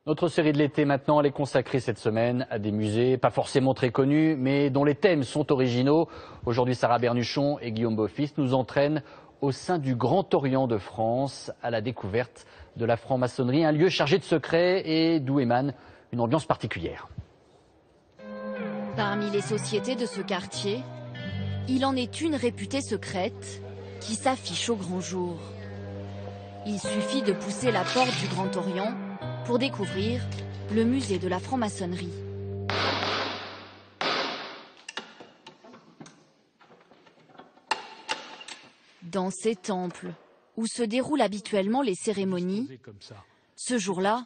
Notre série de l'été maintenant, elle est consacrée cette semaine à des musées pas forcément très connus, mais dont les thèmes sont originaux. Aujourd'hui, Sarah Bernuchon et Guillaume Beaufils nous entraînent au sein du Grand Orient de France à la découverte de la franc-maçonnerie, un lieu chargé de secrets et d'où émane une ambiance particulière. Parmi les sociétés de ce quartier, il en est une réputée secrète qui s'affiche au grand jour. Il suffit de pousser la porte du Grand Orient pour découvrir le musée de la franc-maçonnerie. Dans ces temples où se déroulent habituellement les cérémonies, ce jour-là,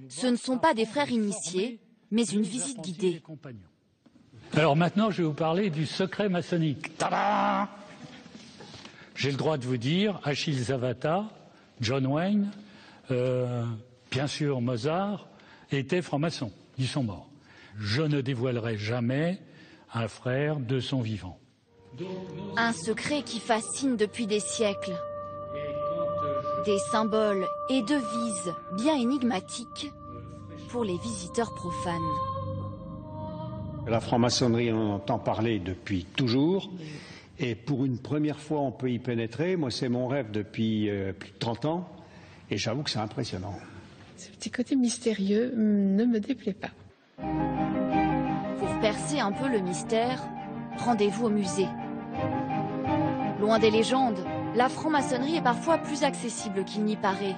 ce ne sont pas des frères initiés, mais une visite guidée. Alors maintenant, je vais vous parler du secret maçonnique. Tada! J'ai le droit de vous dire, Achille Zavata, John Wayne, bien sûr Mozart, étaient francs-maçons. Ils sont morts. Je ne dévoilerai jamais un frère de son vivant. Un secret qui fascine depuis des siècles. Des symboles et devises bien énigmatiques pour les visiteurs profanes. La franc-maçonnerie, on entend parler depuis toujours. Et pour une première fois, on peut y pénétrer. Moi, c'est mon rêve depuis plus de 30 ans. Et j'avoue que c'est impressionnant. Ce petit côté mystérieux ne me déplaît pas. Pour percer un peu le mystère, rendez-vous au musée. Loin des légendes, la franc-maçonnerie est parfois plus accessible qu'il n'y paraît.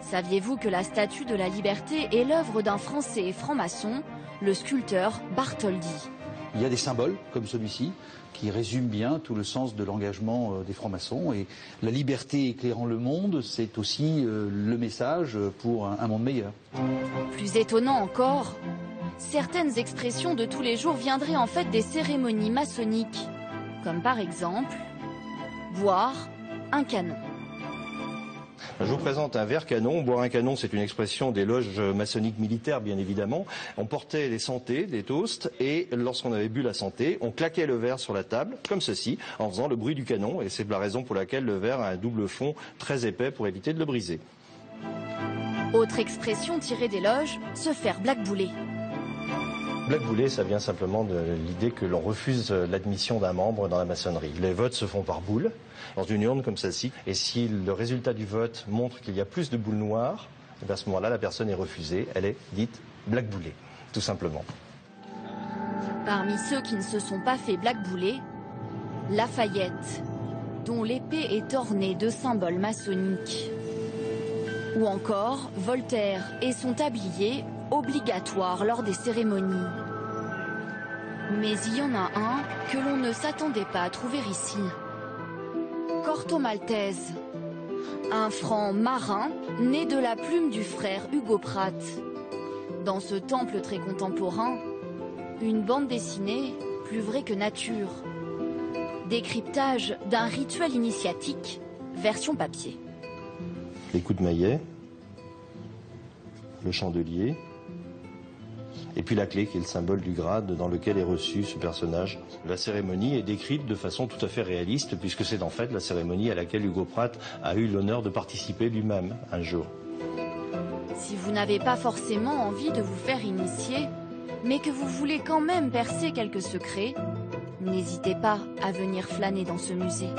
Saviez-vous que la Statue de la Liberté est l'œuvre d'un Français franc-maçon, le sculpteur Bartholdi? Il y a des symboles comme celui-ci qui résument bien tout le sens de l'engagement des francs-maçons. Et la liberté éclairant le monde, c'est aussi le message pour un monde meilleur. Plus étonnant encore, certaines expressions de tous les jours viendraient en fait des cérémonies maçonniques, comme par exemple boire un canon. Je vous présente un verre canon. Boire un canon, c'est une expression des loges maçonniques militaires, bien évidemment. On portait des santés, des toasts, et lorsqu'on avait bu la santé, on claquait le verre sur la table, comme ceci, en faisant le bruit du canon. Et c'est la raison pour laquelle le verre a un double fond très épais pour éviter de le briser. Autre expression tirée des loges, se faire blackbouler. Blackbouler, ça vient simplement de l'idée que l'on refuse l'admission d'un membre dans la maçonnerie. Les votes se font par boule, dans une urne comme celle-ci. Et si le résultat du vote montre qu'il y a plus de boules noires, à ce moment-là, la personne est refusée. Elle est dite blackboulée, tout simplement. Parmi ceux qui ne se sont pas fait blackbouler, Lafayette, dont l'épée est ornée de symboles maçonniques. Ou encore Voltaire et son tablier, obligatoire lors des cérémonies. Mais il y en a un que l'on ne s'attendait pas à trouver ici. Corto Maltese, un franc marin né de la plume du frère Hugo Pratt. Dans ce temple très contemporain, une bande dessinée plus vraie que nature. Décryptage d'un rituel initiatique, version papier. Les coups de maillet, le chandelier, et puis la clé qui est le symbole du grade dans lequel est reçu ce personnage. La cérémonie est décrite de façon tout à fait réaliste puisque c'est en fait la cérémonie à laquelle Hugo Pratt a eu l'honneur de participer lui-même un jour. Si vous n'avez pas forcément envie de vous faire initier, mais que vous voulez quand même percer quelques secrets, n'hésitez pas à venir flâner dans ce musée.